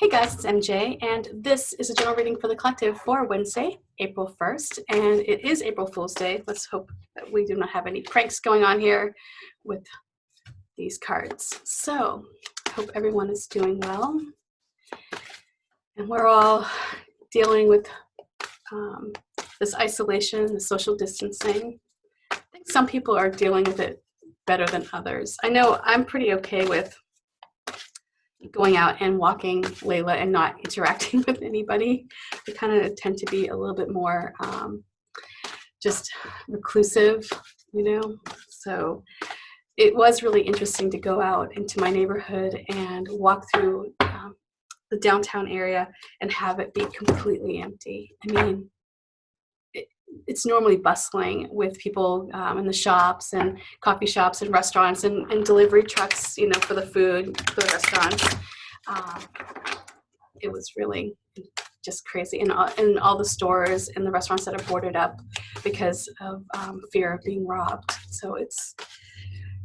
Hey guys, it's MJ, and this is a general reading for the collective for Wednesday, April 1st, and it is April Fool's Day. Let's hope that we do not have any pranks going on here with these cards. So, I hope everyone is doing well, and we're all dealing with this isolation, the social distancing. I think some people are dealing with it better than others. I know I'm pretty okay with going out and walking Layla and not interacting with anybody. I kind of tend to be a little bit more just reclusive, you know? So it was really interesting to go out into my neighborhood and walk through the downtown area and have it be completely empty. I mean, it's normally bustling with people in the shops and coffee shops and restaurants and delivery trucks, you know, for the food, for the restaurants. It was really just crazy. And all the stores and the restaurants that are boarded up because of fear of being robbed. So it's,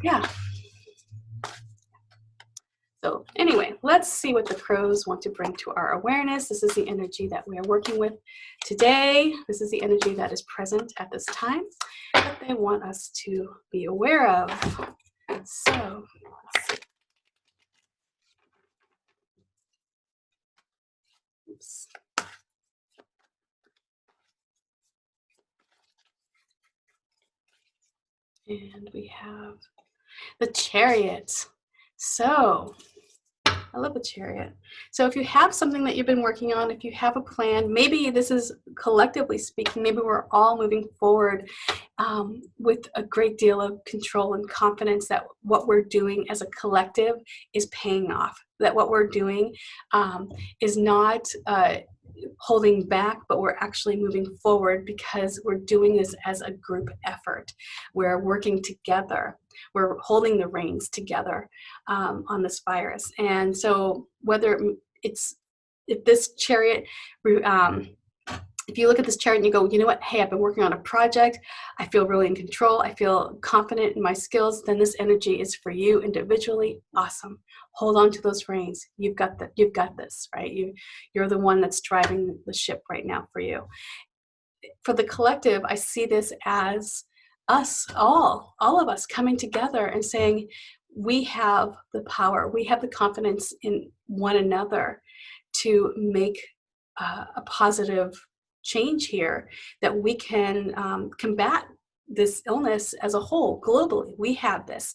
yeah. So anyway, let's see what the crows want to bring to our awareness. This is the energy that we are working with today. This is the energy that is present at this time that they want us to be aware of. So let's see. Oops. And we have the Chariot. So I love the Chariot. So if you have something that you've been working on, if you have a plan, maybe this is collectively speaking, maybe we're all moving forward with a great deal of control and confidence that what we're doing as a collective is paying off, that what we're doing is not holding back, but we're actually moving forward because we're doing this as a group effort. We're working together. We're holding the reins together on this virus. And so whether it's, if this Chariot, if you look at this chart and you go, you know what, hey, I've been working on a project, I feel really in control, I feel confident in my skills, then this energy is for you individually. Awesome. Hold on to those reins. You've got this, right? You're the one that's driving the ship right now for you. For the collective, I see this as us all of us coming together and saying, we have the power, we have the confidence in one another to make a positive change here, that we can combat this illness as a whole globally. We have this.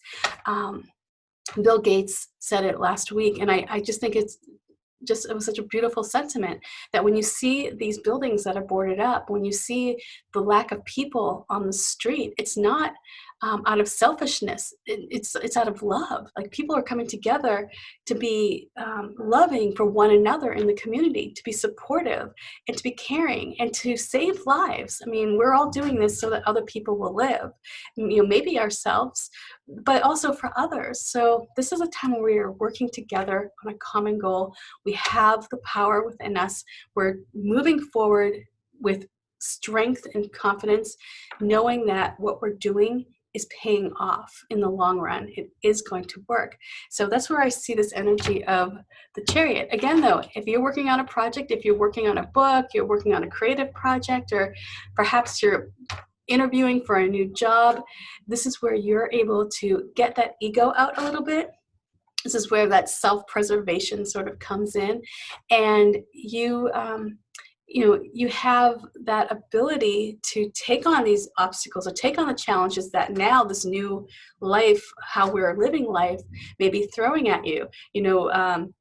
Bill Gates said it last week, and I just think it was such a beautiful sentiment that when you see these buildings that are boarded up, when you see the lack of people on the street, it's not out of selfishness, it's out of love. Like, people are coming together to be loving for one another in the community, to be supportive and to be caring and to save lives. I mean, we're all doing this so that other people will live, you know, maybe ourselves, but also for others. So this is a time where we are working together on a common goal. We have the power within us. We're moving forward with strength and confidence, knowing that what we're doing is paying off in the long run. It is going to work. So that's where I see this energy of the Chariot. Again, though, if you're working on a project, if you're working on a book, you're working on a creative project, or perhaps you're interviewing for a new job, this is where you're able to get that ego out a little bit. This is where that self-preservation sort of comes in, and you have that ability to take on these obstacles or take on the challenges that now this new life, how we're living life, may be throwing at you.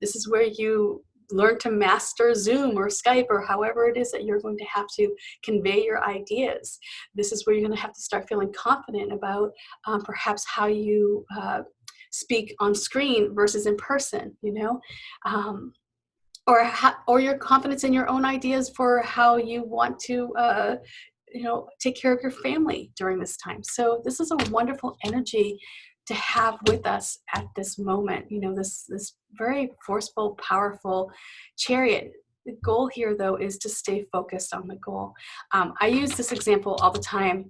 This is where you learn to master Zoom or Skype or however it is that you're going to have to convey your ideas. This is where you're going to have to start feeling confident about perhaps how you speak on screen versus in person, or your confidence in your own ideas for how you want to take care of your family during this time. So this is a wonderful energy to have with us at this moment. This very forceful, powerful Chariot. The goal here, though, is to stay focused on the goal. I use this example all the time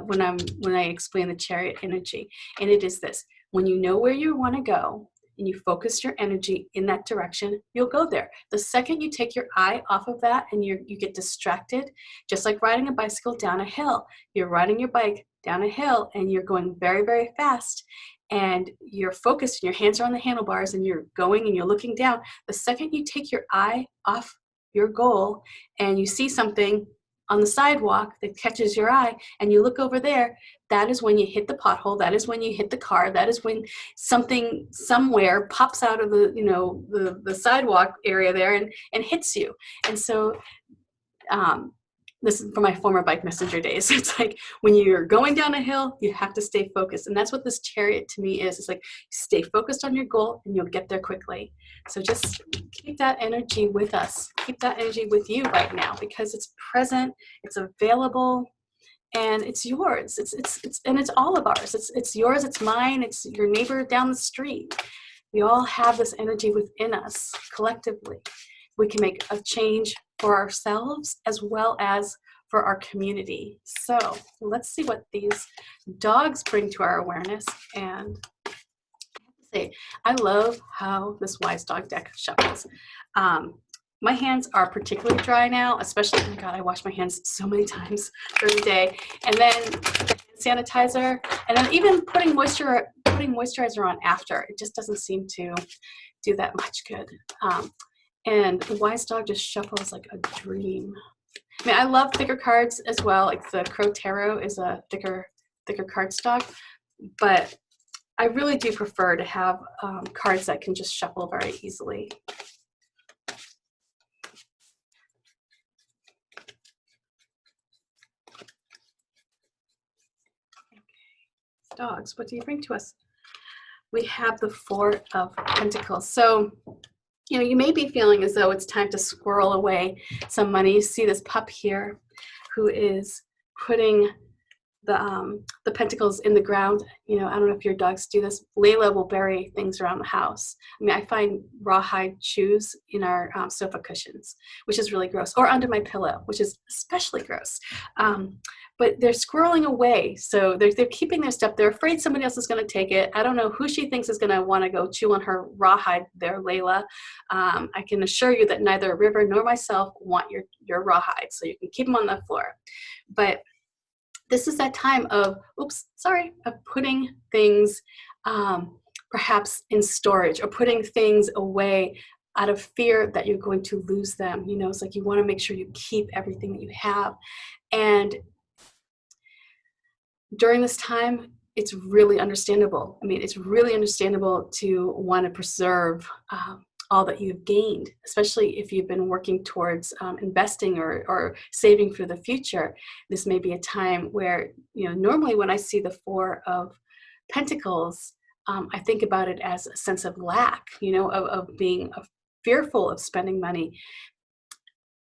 when I explain the Chariot energy, and it is this: when you know where you want to go, and you focus your energy in that direction, you'll go there. The second you take your eye off of that and you get distracted, just like riding a bicycle down a hill, you're riding your bike down a hill and you're going very, very fast, and you're focused and your hands are on the handlebars and you're going and you're looking down. The second you take your eye off your goal and you see something on the sidewalk that catches your eye and you look over there, that is when you hit the pothole. That is when you hit the car. That is when something somewhere pops out of the sidewalk area there and hits you. And so this is from my former bike messenger days. It's like when you're going down a hill, you have to stay focused. And that's what this chariot to me is. It's like stay focused on your goal and you'll get there quickly. So just keep that energy with us. Keep that energy with you right now because it's present, it's available, and it's yours. It's all of ours. It's yours, it's mine, it's your neighbor down the street. We all have this energy within us collectively. We can make a change for ourselves as well as for our community. So let's see what these dogs bring to our awareness. And I have to say, I love how this Wise Dog deck shuffles. My hands are particularly dry now, especially, oh my God, I wash my hands so many times during the day. And then hand sanitizer, and then even putting moisturizer on after. It just doesn't seem to do that much good. And the Wise Dog just shuffles like a dream. I mean, I love thicker cards as well. Like the Crow Tarot is a thicker cardstock, but I really do prefer to have cards that can just shuffle very easily. Okay. Dogs, what do you bring to us? We have the Four of Pentacles. So, you know, you may be feeling as though it's time to squirrel away some money. You see this pup here who is putting the pentacles in the ground. You know, I don't know if your dogs do this. Layla will bury things around the house. I mean, I find rawhide shoes in our sofa cushions, which is really gross, or under my pillow, which is especially gross. But they're squirreling away. So they're keeping their stuff. They're afraid somebody else is going to take it. I don't know who she thinks is going to want to go chew on her rawhide there, Layla. I can assure you that neither River nor myself want your rawhide. So you can keep them on the floor. But this is that time of putting things perhaps in storage or putting things away out of fear that you're going to lose them. You know, it's like you want to make sure you keep everything that you have. And during this time, it's really understandable. I mean, it's really understandable to want to preserve all that you've gained, especially if you've been working towards investing or saving for the future. This may be a time where, you know, normally when I see the Four of Pentacles, I think about it as a sense of lack, you know, of being fearful of spending money.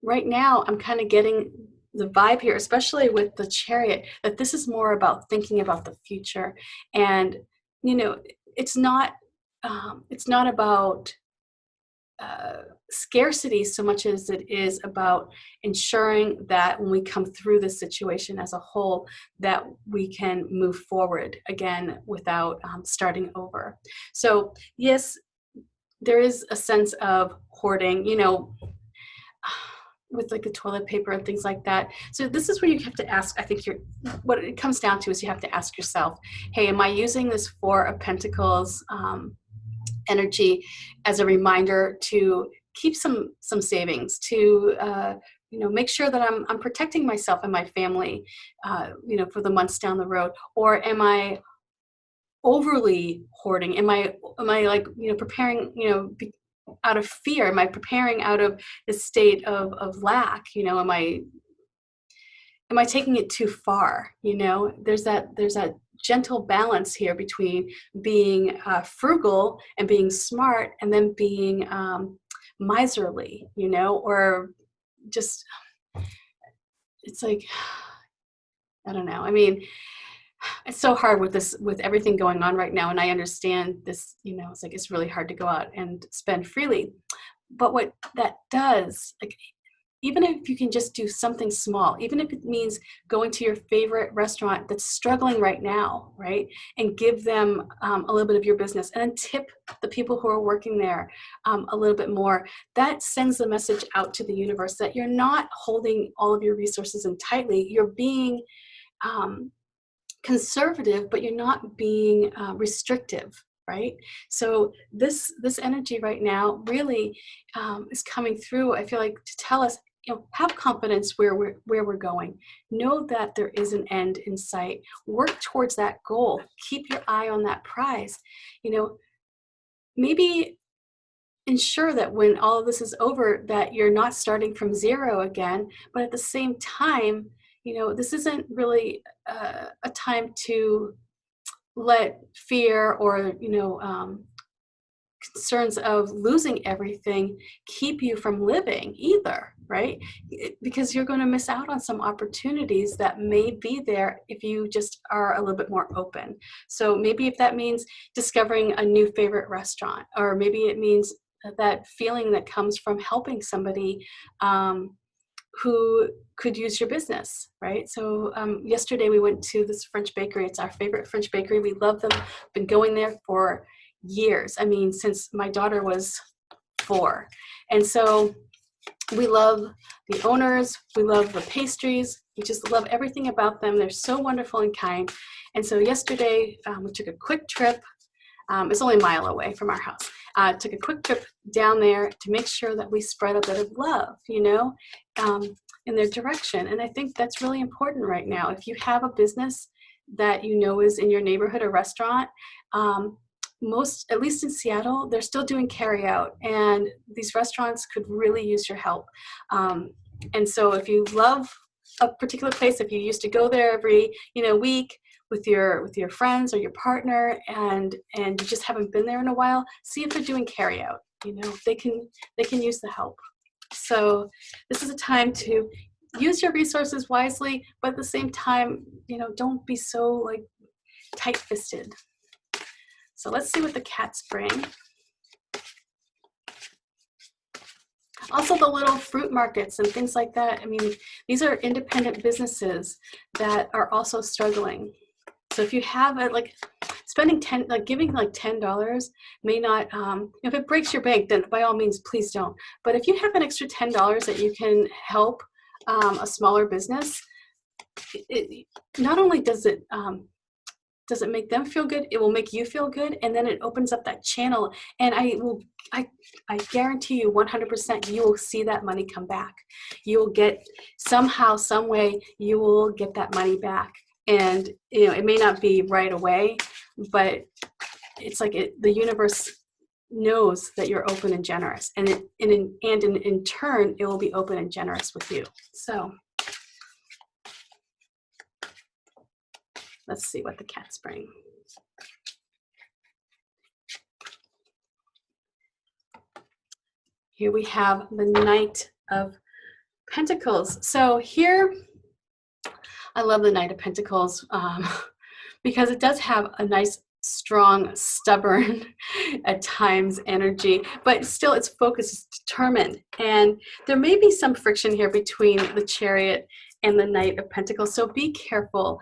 Right now, I'm kind of getting the vibe here, especially with the Chariot, that this is more about thinking about the future. And, you know, it's not about scarcity so much as it is about ensuring that when we come through this situation as a whole, that we can move forward again without starting over. So yes, there is a sense of hoarding, you know, with like the toilet paper and things like that. So this is where you have to ask, I think what it comes down to is you have to ask yourself, hey, am I using this Four of Pentacles energy as a reminder to keep some savings, to you know, make sure that I'm protecting myself and my family, you know, for the months down the road? Or am I overly hoarding? Am I like, you know, preparing, you know, out of fear? Am I preparing out of a state of lack? You know, am I taking it too far? You know, there's that gentle balance here between being frugal and being smart, and then being miserly, you know, or just, it's like, I don't know. I mean, it's so hard with everything going on right now. And I understand this, you know, it's like, it's really hard to go out and spend freely. But what that does, like, even if you can just do something small, even if it means going to your favorite restaurant that's struggling right now, right? And give them a little bit of your business, and then tip the people who are working there a little bit more. That sends the message out to the universe that you're not holding all of your resources in tightly. You're being conservative, but you're not being restrictive, right? So this energy right now really is coming through. I feel like to tell us, have confidence where we're going. Know that there is an end in sight. Work towards that goal. Keep your eye on that prize. Maybe ensure that when all of this is over, that you're not starting from zero again, but at the same time, this isn't really a time to let fear or concerns of losing everything keep you from living either, right? Because you're going to miss out on some opportunities that may be there if you just are a little bit more open. So maybe if that means discovering a new favorite restaurant, or maybe it means that feeling that comes from helping somebody who could use your business, right? So yesterday we went to this French bakery. It's our favorite French bakery. We love them. Been going there for years. I mean, since my daughter was 4. And so we love the owners. We love the pastries. We just love everything about them. They're so wonderful and kind. And so yesterday we took a quick trip. It's only a mile away from our house. Took a quick trip down there to make sure that we spread a bit of love, in their direction. And I think that's really important right now. If you have a business that is in your neighborhood, a restaurant, most, at least in Seattle, they're still doing carry out, and these restaurants could really use your help. And so if you love a particular place, if you used to go there every week with your friends or your partner, and you just haven't been there in a while, see if they're doing carry out. They can use the help. So this is a time to use your resources wisely, but at the same time, don't be so tight-fisted. So let's see what the cats bring. Also the little fruit markets and things like that. I mean, these are independent businesses that are also struggling. So if you have spending giving $10 may not, if it breaks your bank, then by all means, please don't. But if you have an extra $10 that you can help a smaller business, it not only does it make them feel good, it will make you feel good, and then it opens up that channel. And I guarantee you 100% you will see that money come back. You will get, somehow, some way, you will get that money back. And it may not be right away, but it's like the universe knows that you're open and generous, and in turn it will be open and generous with you. So let's see what the cats bring. Here we have the Knight of Pentacles. So here, I love the Knight of Pentacles because it does have a nice, strong, stubborn, at times, energy, but still its focus is determined. And there may be some friction here between the Chariot and the Knight of Pentacles, so be careful.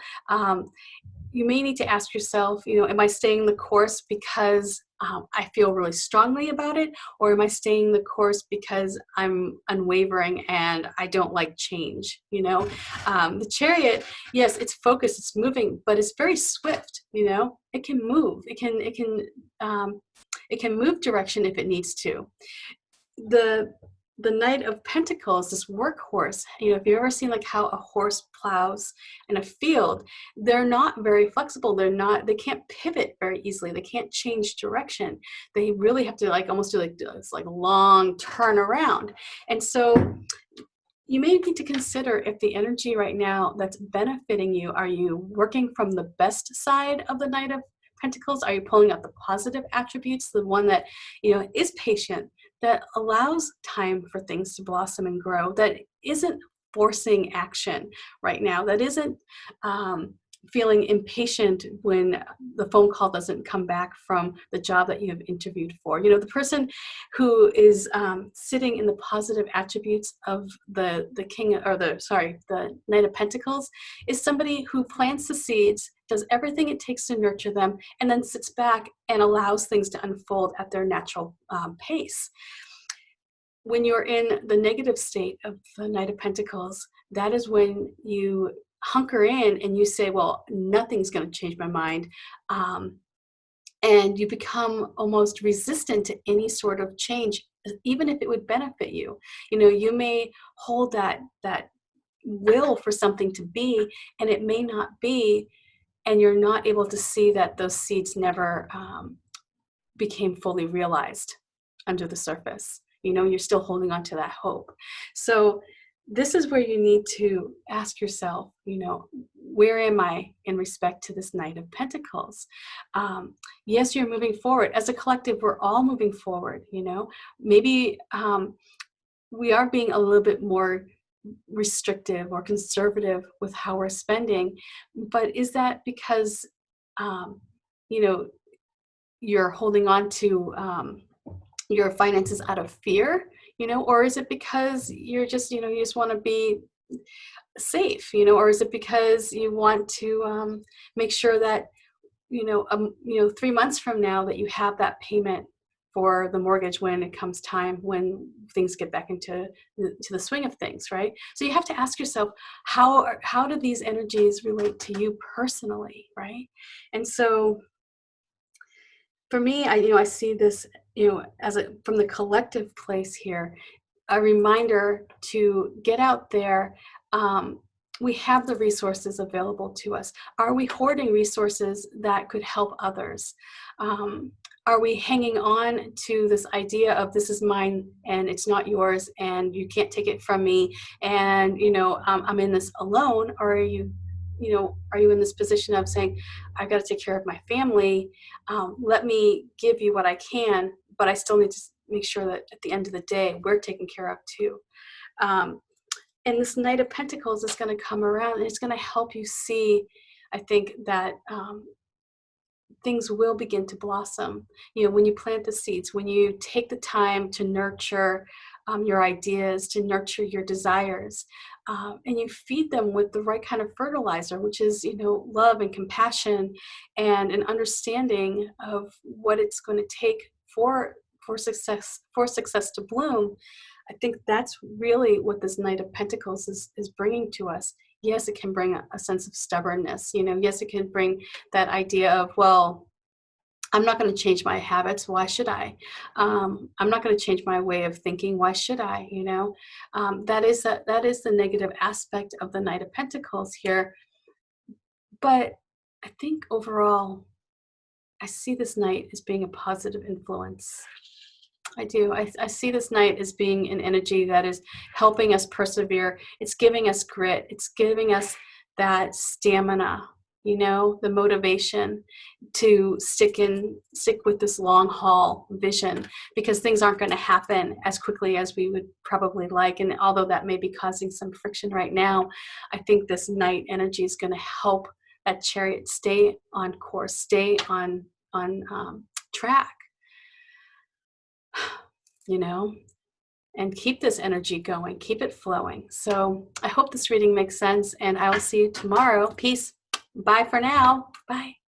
You may need to ask yourself, am I staying the course because I feel really strongly about it, or am I staying the course because I'm unwavering and I don't like change? The Chariot, yes, it's focused, it's moving, but it's very swift. It can move. It can move direction if it needs to. The Knight of Pentacles, this workhorse, if you've ever seen how a horse plows in a field, they're not very flexible. They can't pivot very easily. They can't change direction. They really have to almost do this long turn around. And so you may need to consider if the energy right now that's benefiting you, are you working from the best side of the Knight of Pentacles? Are you pulling out the positive attributes, the one that is patient, that allows time for things to blossom and grow, that isn't forcing action right now, that isn't feeling impatient when the phone call doesn't come back from the job that you have interviewed for. The person who is sitting in the positive attributes of the king, or the Knight of Pentacles, is somebody who plants the seeds, does everything it takes to nurture them, and then sits back and allows things to unfold at their natural pace. When you're in the negative state of the Knight of Pentacles, that is when you hunker in and you say, well, nothing's going to change my mind. And you become almost resistant to any sort of change, even if it would benefit you. You may hold that will for something to be, and it may not be, and you're not able to see that those seeds never became fully realized under the surface. You're still holding on to that hope. So this is where you need to ask yourself, where am I in respect to this Knight of Pentacles? Yes, you're moving forward. As a collective, we're all moving forward. Maybe we are being a little bit more restrictive or conservative with how we're spending, but is that because you're holding on to your finances out of fear, or is it because you're just, you just want to be safe, or is it because you want to make sure that, 3 months from now that you have that payment for the mortgage when it comes time, when things get back into the swing of things, right? So you have to ask yourself, how do these energies relate to you personally, right? And so for me, I see this, from the collective place here, a reminder to get out there. We have the resources available to us. Are we hoarding resources that could help others? Are we hanging on to this idea of this is mine and it's not yours and you can't take it from me, and I'm in this alone? Or are you in this position of saying, I've got to take care of my family, let me give you what I can, but I still need to make sure that at the end of the day, we're taken care of too. And this Knight of Pentacles is going to come around and it's going to help you see, I think, that things will begin to blossom. When you plant the seeds, when you take the time to nurture your ideas, to nurture your desires, and you feed them with the right kind of fertilizer, which is, love and compassion and an understanding of what it's going to take for success to bloom. I think that's really what this Knight of Pentacles is bringing to us. Yes, it can bring a sense of stubbornness. Yes, it can bring that idea of, well, I'm not going to change my habits. Why should I? I'm not going to change my way of thinking. Why should I? That is the negative aspect of the Knight of Pentacles here. But I think overall, I see this Knight as being a positive influence. I do. I see this Knight as being an energy that is helping us persevere. It's giving us grit. It's giving us that stamina, the motivation to stick with this long haul vision, because things aren't going to happen as quickly as we would probably like. And although that may be causing some friction right now, I think this Knight energy is going to help that Chariot stay on course, stay on track. And keep this energy going, keep it flowing. So I hope this reading makes sense, and I will see you tomorrow. Peace. Bye for now. Bye.